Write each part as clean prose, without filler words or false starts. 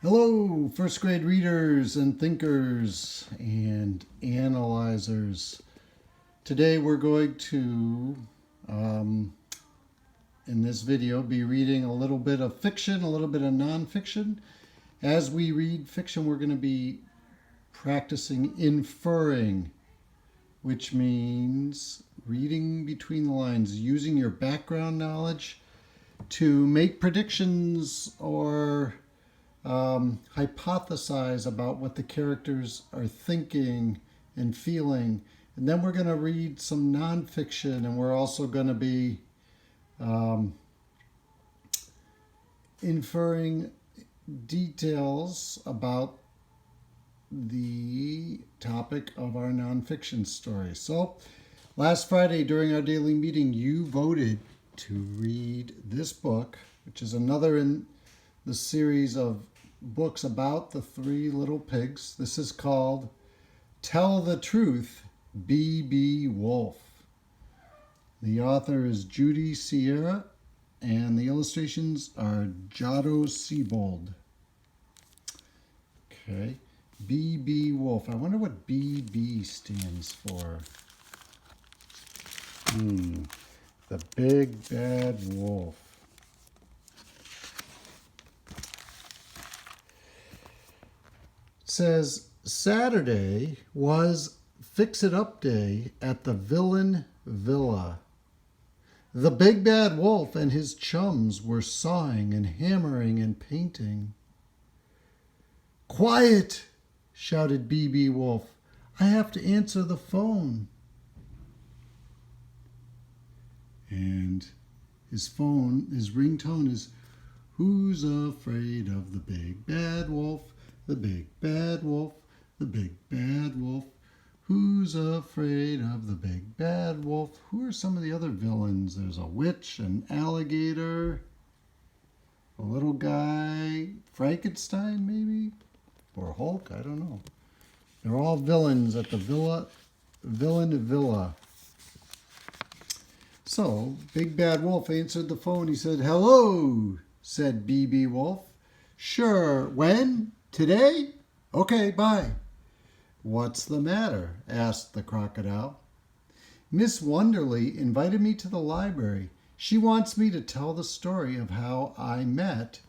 Hello, first grade readers and thinkers and analyzers. Today we're going to, in this video, be reading a little bit of fiction, a little bit of nonfiction. As we read fiction, we're going to be practicing inferring, which means reading between the lines, using your background knowledge to make predictions or hypothesize about what the characters are thinking and feeling. And then we're going to read some nonfiction, and we're also going to be inferring details about the topic of our nonfiction story. So, last Friday during our daily meeting, you voted to read this book, which is another in the series of books about the Three Little Pigs. This is called Tell the Truth, B.B. Wolf. The author is Judy Sierra, and the illustrations are Giotto Siebold. Okay, B.B. Wolf. I wonder what B.B. stands for. The Big Bad Wolf. Says Saturday was fix-it-up day at the Villain Villa. The Big Bad Wolf and his chums were sawing and hammering and painting. "Quiet!" shouted B.B. Wolf. "I have to answer the phone." And his ringtone is, "Who's afraid of the Big Bad Wolf? The Big Bad Wolf, the Big Bad Wolf. Who's afraid of the Big Bad Wolf?" Who are some of the other villains? There's a witch, an alligator, a little guy, Frankenstein maybe? Or Hulk, I don't know. They're all villains at the Villain Villa. So, Big Bad Wolf answered the phone. He said, "Hello," said B.B. Wolf. "Sure, when? Today? Okay, bye." "What's the matter?" asked the crocodile. "Miss Wonderly invited me to the library. She wants me to tell the story of how I met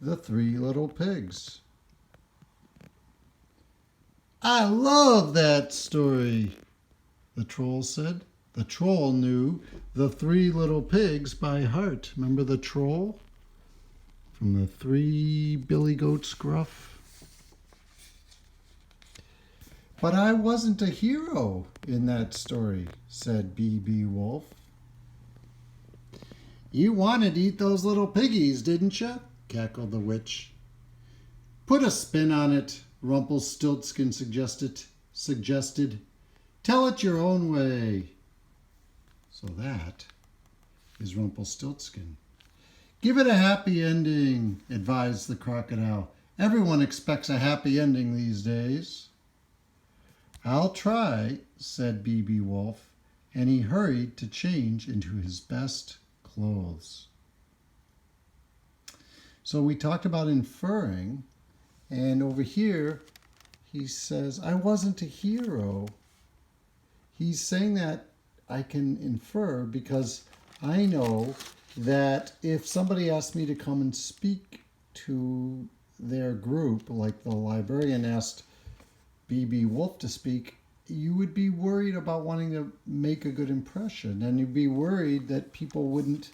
the Three Little Pigs." "I love that story," the troll said. The troll knew the Three Little Pigs by heart. Remember the troll from the Three Billy Goats Gruff? "But I wasn't a hero in that story," said B.B. Wolf. "You wanted to eat those little piggies, didn't you?" cackled the witch. "Put a spin on it," Rumpelstiltskin suggested. "Tell it your own way." So that is Rumpelstiltskin. "Give it a happy ending," advised the crocodile. "Everyone expects a happy ending these days." "I'll try," said B.B. Wolf, and he hurried to change into his best clothes. So we talked about inferring, and over here he says, "I wasn't a hero." He's saying that I can infer because I know that if somebody asked me to come and speak to their group, like the librarian asked B.B. Wolf to speak, you would be worried about wanting to make a good impression, and you'd be worried that people wouldn't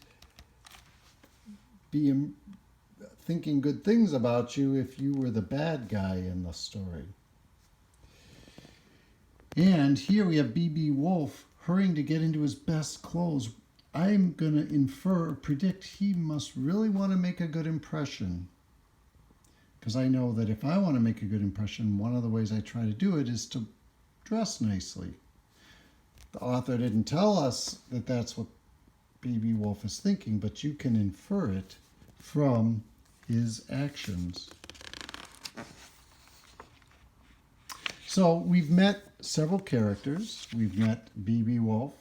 be thinking good things about you if you were the bad guy in the story. And here we have B.B. Wolf hurrying to get into his best clothes. I'm going to infer or predict he must really want to make a good impression. Because I know that if I want to make a good impression, one of the ways I try to do it is to dress nicely. The author didn't tell us that that's what B.B. Wolf is thinking, but you can infer it from his actions. So we've met several characters. We've met B.B. Wolf,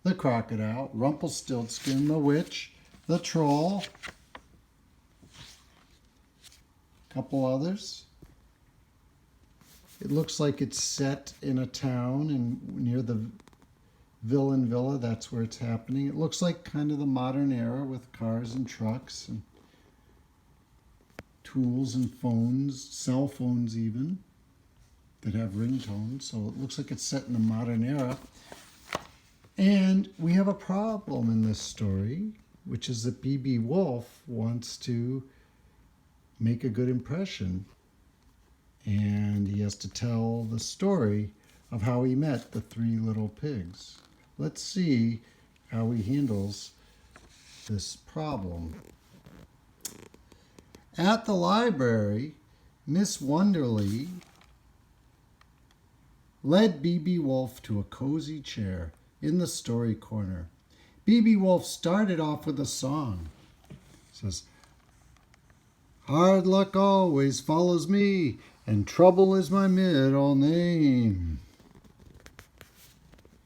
the crocodile, Rumpelstiltskin, the witch, the troll, couple others. It looks like it's set in a town and near the Villain Villa. That's where it's happening. It looks like kind of the modern era with cars and trucks and tools and phones, cell phones even, that have ringtones. So it looks like it's set in the modern era. And we have a problem in this story, which is that B.B. Wolf wants to make a good impression. And he has to tell the story of how he met the three little pigs. Let's see how he handles this problem. At the library, Miss Wonderly led B.B. Wolf to a cozy chair in the story corner. B.B. Wolf started off with a song. It says, "Hard luck always follows me, and trouble is my middle name."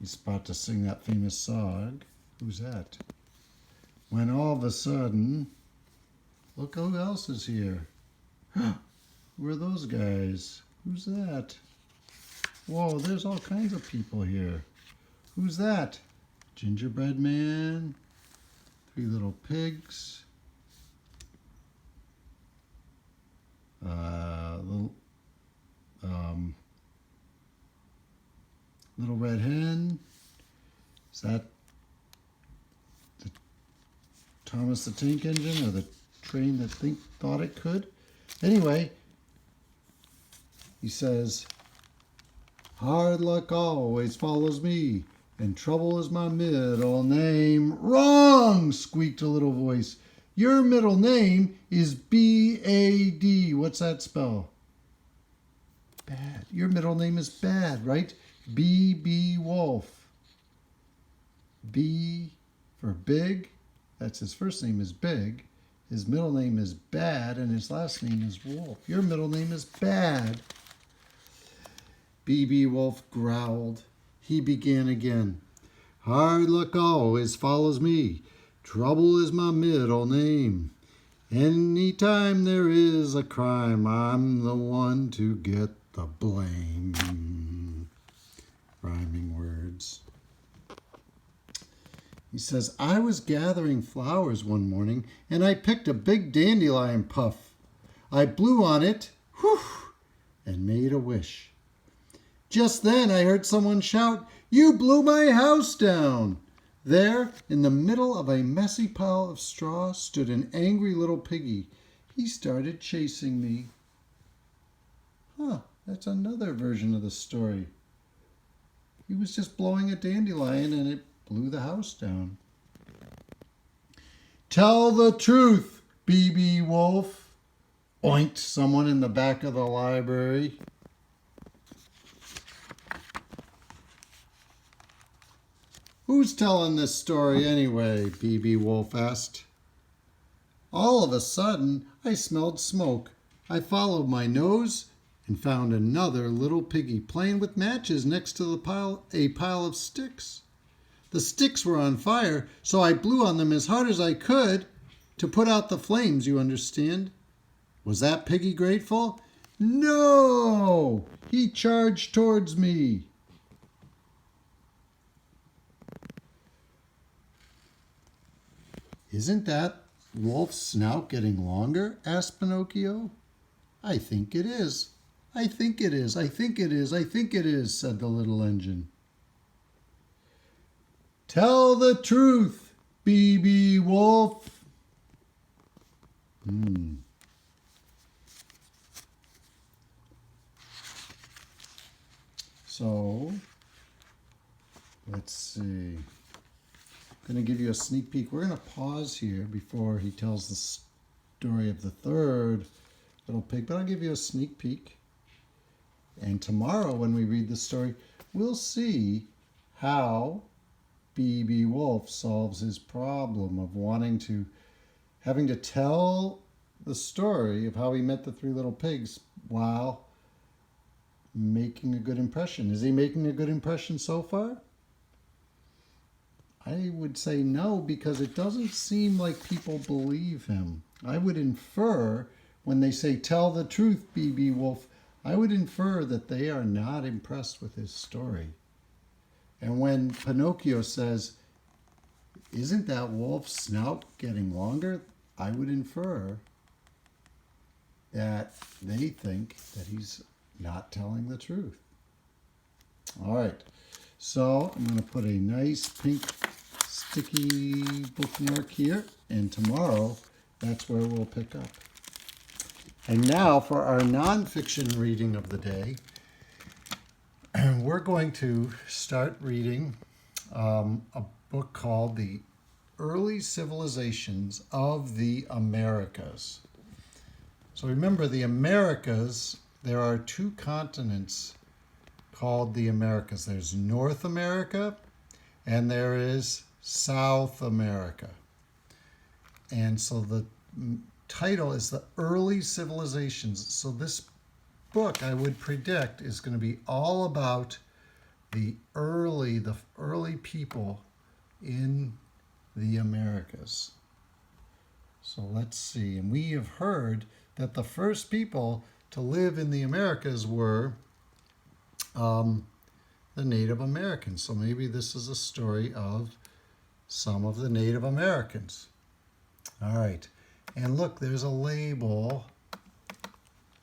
He's about to sing that famous song. Who's that? When all of a sudden, look who else is here. Who are those guys? Who's that? Whoa, there's all kinds of people here. Who's that? Gingerbread Man, three little pigs, little red hen. Is that the Thomas the Tank Engine or the train that thought it could? Anyway, he says, "Hard luck always follows me, and trouble is my middle name." Wrong, squeaked a little voice. Your middle name is B-A-D. What's that spell? Bad. Your middle name is Bad, right? B.B. Wolf. B for Big. That's his first name is Big. His middle name is Bad, and his last name is Wolf. Your middle name is Bad. B.B. Wolf growled. He began again. Hard luck always follows me. Trouble is my middle name. Anytime there is a crime, I'm the one to get the blame. Rhyming words. He says, I was gathering flowers one morning, and I picked a big dandelion puff. I blew on it, whew, and made a wish. Just then I heard someone shout, "You blew my house down!" There, in the middle of a messy pile of straw, stood an angry little piggy. He started chasing me. That's another version of the story. He was just blowing a dandelion and it blew the house down. Tell the truth, B.B. Wolf, oinked someone in the back of the library. Who's telling this story anyway? B.B. Wolf asked. All of a sudden, I smelled smoke. I followed my nose and found another little piggy playing with matches next to a pile of sticks. The sticks were on fire, so I blew on them as hard as I could to put out the flames, you understand. Was that piggy grateful? No! He charged towards me. Isn't that Wolf's snout getting longer? Asked Pinocchio. I think it is. I think it is. I think it is. I think it is, said the little engine. Tell the truth, B.B. Wolf. So, let's see. I'm going to give you a sneak peek. We're going to pause here before he tells the story of the third little pig, but I'll give you a sneak peek. And tomorrow when we read the story, we'll see how B.B. Wolf solves his problem of having to tell the story of how he met the three little pigs while making a good impression. Is he making a good impression so far? I would say no, because it doesn't seem like people believe him. I would infer when they say, "Tell the truth, B.B. Wolf," I would infer that they are not impressed with his story. And when Pinocchio says, "Isn't that wolf's snout getting longer?" I would infer that they think that he's not telling the truth. All right, so I'm going to put a nice pink sticky bookmark here, and tomorrow that's where we'll pick up. And now for our nonfiction reading of the day, we're going to start reading a book called The Early Civilizations of the Americas. So remember, the Americas, there are two continents called the Americas. There's North America and there is South America. And so the title is The Early Civilizations. So this book, I would predict, is going to be all about the early people in the Americas. So let's see. And we have heard that the first people to live in the Americas were the Native Americans. So maybe this is a story of some of the Native Americans. All right. And look, there's a label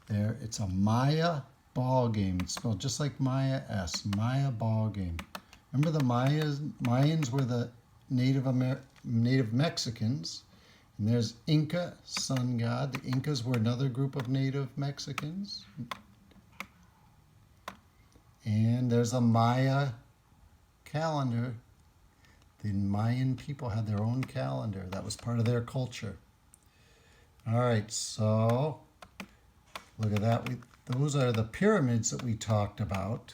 there. It's a Maya ball game. It's spelled just like Maya S. Maya ball game. Remember the Mayans were the Native Mexicans. And there's Inca, sun god. The Incas were another group of Native Mexicans. And there's a Maya calendar. The Mayan people had their own calendar. That was part of their culture. All right, so look at that. Those are the pyramids that we talked about.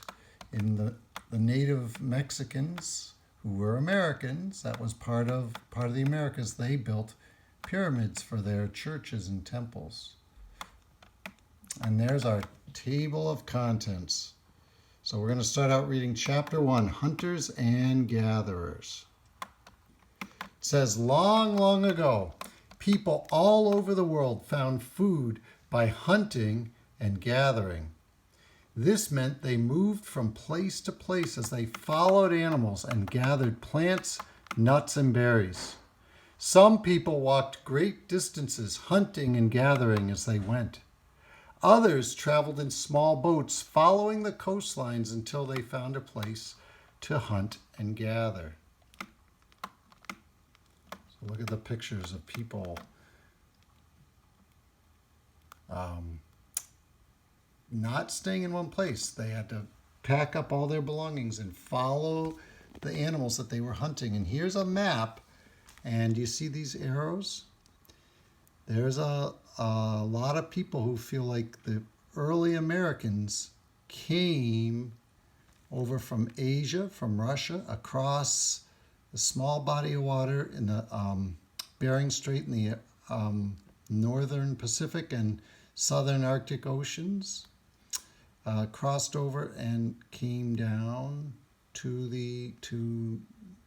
In the Native Mexicans, who were Americans, that was part of the Americas. They built pyramids for their churches and temples. And there's our table of contents. So we're going to start out reading chapter 1, Hunters and Gatherers. It says, long, long ago, people all over the world found food by hunting and gathering. This meant they moved from place to place as they followed animals and gathered plants, nuts, and berries. Some people walked great distances hunting and gathering as they went. Others traveled in small boats following the coastlines until they found a place to hunt and gather. So look at the pictures of people not staying in one place. They had to pack up all their belongings and follow the animals that they were hunting. And here's a map. And you see these arrows? There's a lot of people who feel like the early Americans came over from Asia, from Russia, across the small body of water in the Bering Strait in the northern Pacific and southern Arctic oceans, crossed over and came down to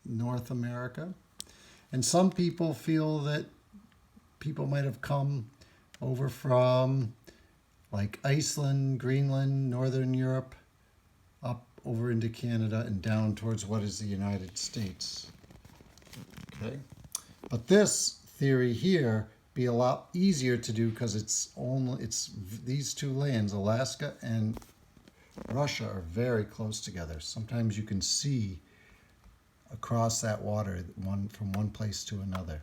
North America. And some people feel that people might have come over from like Iceland, Greenland, Northern Europe, up over into Canada and down towards what is the United States. Okay, but this theory here be a lot easier to do because it's these two lands, Alaska and Russia, are very close together. Sometimes you can see across that water from one place to another.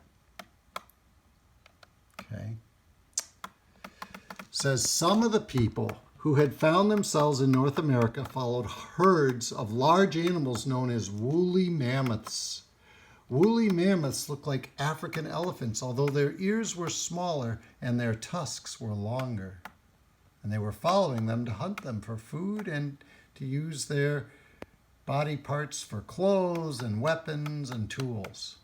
Okay. It says some of the people who had found themselves in North America followed herds of large animals known as woolly mammoths. Woolly mammoths look like African elephants, although their ears were smaller and their tusks were longer. And they were following them to hunt them for food and to use their body parts for clothes and weapons and tools.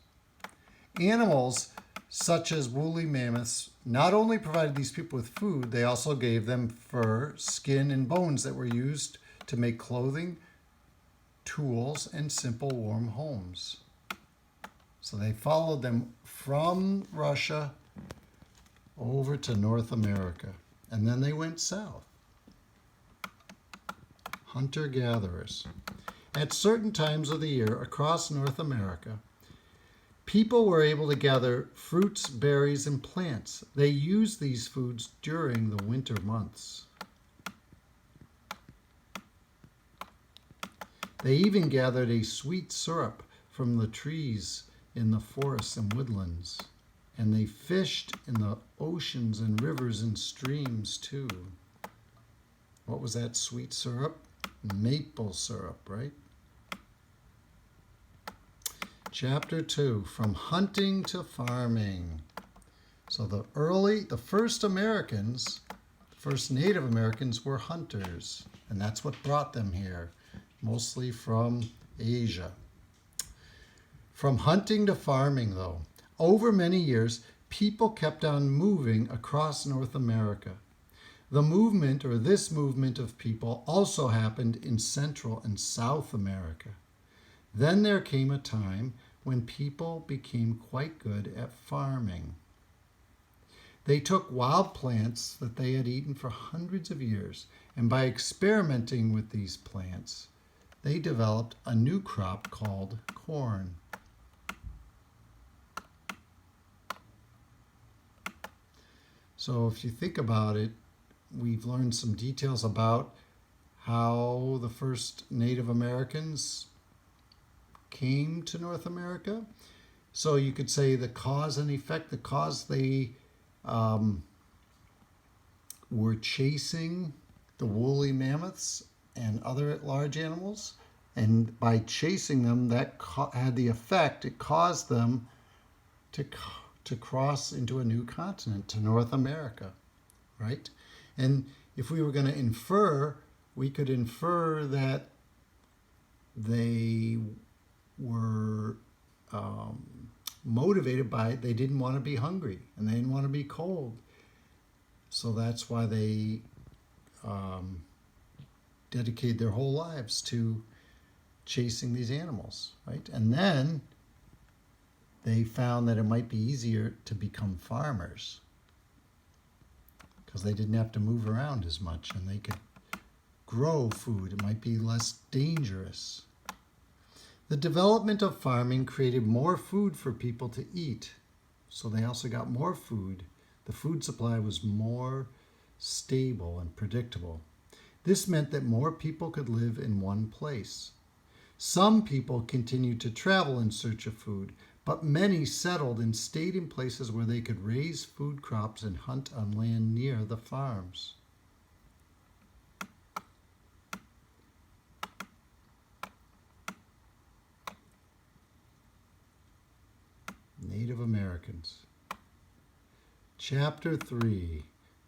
Animals such as woolly mammoths not only provided these people with food, they also gave them fur, skin, and bones that were used to make clothing, tools, and simple warm homes. So they followed them from Russia over to North America. And then they went south. Hunter-gatherers. At certain times of the year across North America, people were able to gather fruits, berries, and plants. They used these foods during the winter months. They even gathered a sweet syrup from the trees in the forests and woodlands. And they fished in the oceans and rivers and streams too. What was that sweet syrup? Maple syrup, right? Chapter 2, from hunting to farming. So the first Native Americans were hunters, and that's what brought them here, mostly from Asia. From hunting to farming, though, over many years, people kept on moving across North America. This movement of people also happened in Central and South America. Then there came a time when people became quite good at farming. They took wild plants that they had eaten for hundreds of years, and by experimenting with these plants, they developed a new crop called corn. So if you think about it, we've learned some details about how the first Native Americans came to North America. So you could say the cause and effect. The cause, they were chasing the woolly mammoths and other large animals. And by chasing them, that had the effect, it caused them to cross into a new continent, to North America, right? And if we were going to infer, we could infer that they were motivated by, they didn't want to be hungry and they didn't want to be cold. So that's why they dedicated their whole lives to chasing these animals, right? And then they found that it might be easier to become farmers because they didn't have to move around as much and they could grow food. It might be less dangerous. The development of farming created more food for people to eat, so they also got more food. The food supply was more stable and predictable. This meant that more people could live in one place. Some people continued to travel in search of food, but many settled and stayed in places where they could raise food crops and hunt on land near the farms. Native Americans. Chapter 3,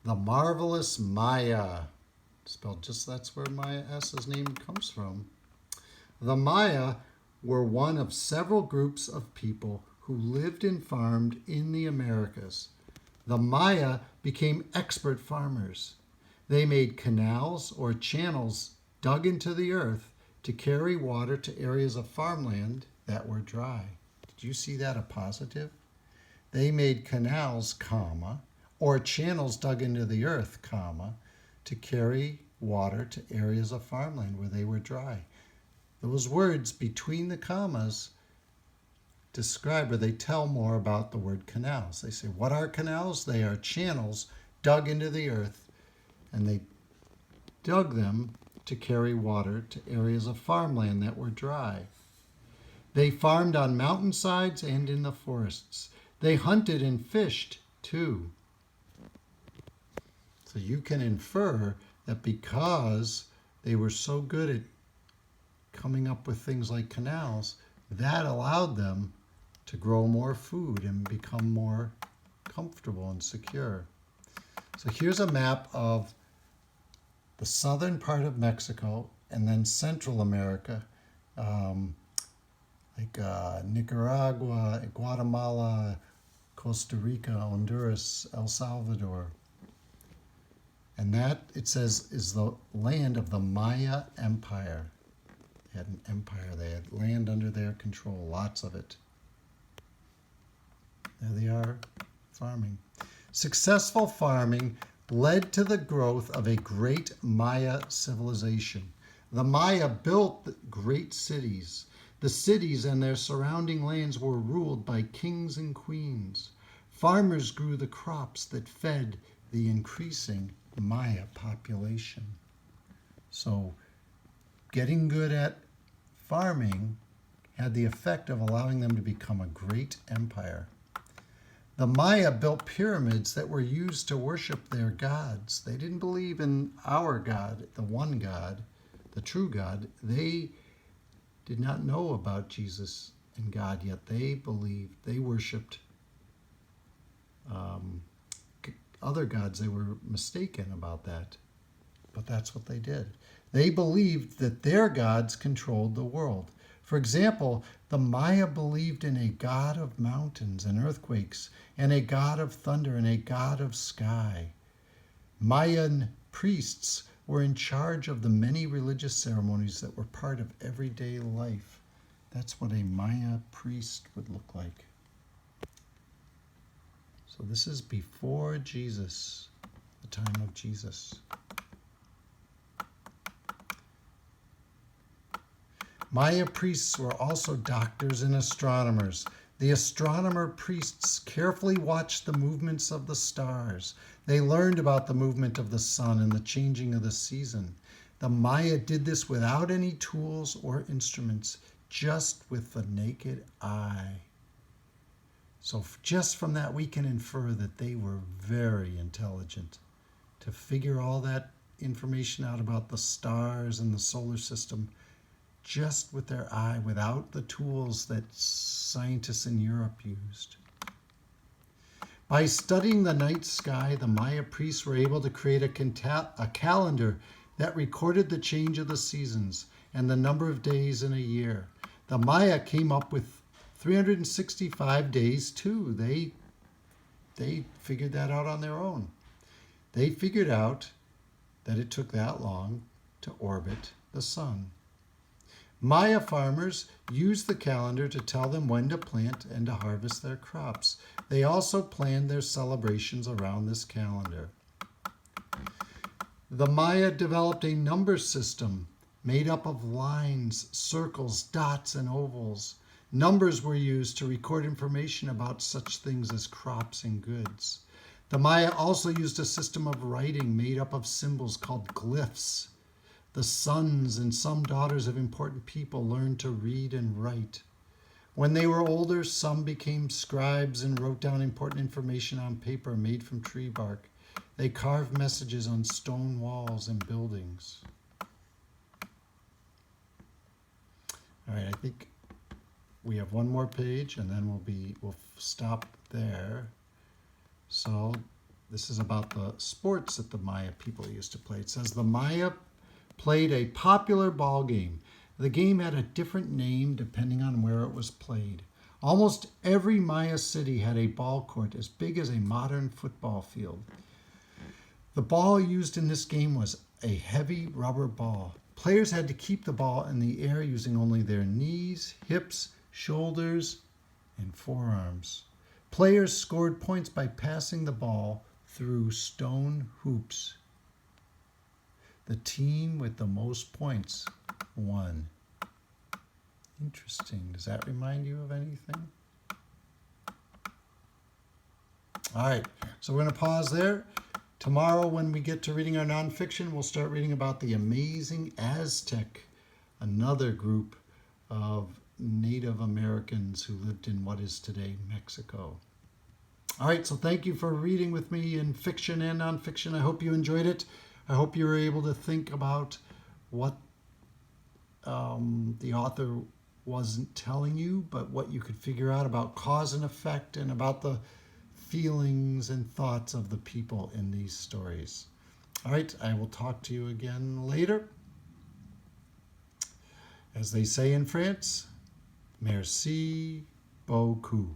The Marvelous Maya. Spelled just, that's where Maya S's name comes from. The Maya were one of several groups of people who lived and farmed in the Americas. The Maya became expert farmers. They made canals or channels dug into the earth to carry water to areas of farmland that were dry. Did you see that, a positive? They made canals, comma, or channels dug into the earth, comma, to carry water to areas of farmland where they were dry. Those words between the commas describe, or they tell more about the word canals. They say, what are canals? They are channels dug into the earth, and they dug them to carry water to areas of farmland that were dry. They farmed on mountainsides and in the forests. They hunted and fished too. So you can infer that because they were so good at coming up with things like canals, that allowed them to grow more food and become more comfortable and secure. So here's a map of the southern part of Mexico and then Central America, Nicaragua, Guatemala, Costa Rica, Honduras, El Salvador. And that, it says, is the land of the Maya Empire. They had an empire. They had land under their control, lots of it. There they are, farming. Successful farming led to the growth of a great Maya civilization. The Maya built great cities. The cities and their surrounding lands were ruled by kings and queens. Farmers grew the crops that fed the increasing Maya population. So, getting good at farming had the effect of allowing them to become a great empire. The Maya built pyramids that were used to worship their gods. They didn't believe in our God, the one God, the true God. They did not know about Jesus and God yet. They believed, they worshipped other gods. They were mistaken about that, but that's what they did. They believed that their gods controlled the world. For example, the Maya believed in a god of mountains and earthquakes, and a god of thunder, and a god of sky. Mayan priests were in charge of the many religious ceremonies that were part of everyday life. That's what a Maya priest would look like. So this is before Jesus, the time of Jesus. Maya priests were also doctors and astronomers. The astronomer priests carefully watched the movements of the stars. They learned about the movement of the sun and the changing of the season. The Maya did this without any tools or instruments, just with the naked eye. So just from that, we can infer that they were very intelligent to figure all that information out about the stars and the solar system just with their eye, without the tools that scientists in Europe used. By studying the night sky, the Maya priests were able to create a calendar that recorded the change of the seasons and the number of days in a year. The Maya came up with 365 days too. They figured that out on their own. They figured out that it took that long to orbit the sun. Maya farmers used the calendar to tell them when to plant and to harvest their crops. They also planned their celebrations around this calendar. The Maya developed a number system made up of lines, circles, dots, and ovals. Numbers were used to record information about such things as crops and goods. The Maya also used a system of writing made up of symbols called glyphs. The sons and some daughters of important people learned to read and write. When they were older, some became scribes and wrote down important information on paper made from tree bark. They carved messages on stone walls and buildings. All right, I think we have one more page and then we'll stop there. So this is about the sports that the Maya people used to play. It says the Maya played a popular ball game. The game had a different name depending on where it was played. Almost every Maya city had a ball court as big as a modern football field. The ball used in this game was a heavy rubber ball. Players had to keep the ball in the air using only their knees, hips, shoulders, and forearms. Players scored points by passing the ball through stone hoops. The team with the most points won. Interesting. Does that remind you of anything? All right, so we're going to pause there. Tomorrow, when we get to reading our nonfiction, we'll start reading about the amazing Aztec, another group of Native Americans who lived in what is today Mexico. All right, so thank you for reading with me in fiction and nonfiction. I hope you enjoyed it. I hope you were able to think about what the author wasn't telling you, but what you could figure out about cause and effect and about the feelings and thoughts of the people in these stories. All right, I will talk to you again later. As they say in France, merci beaucoup.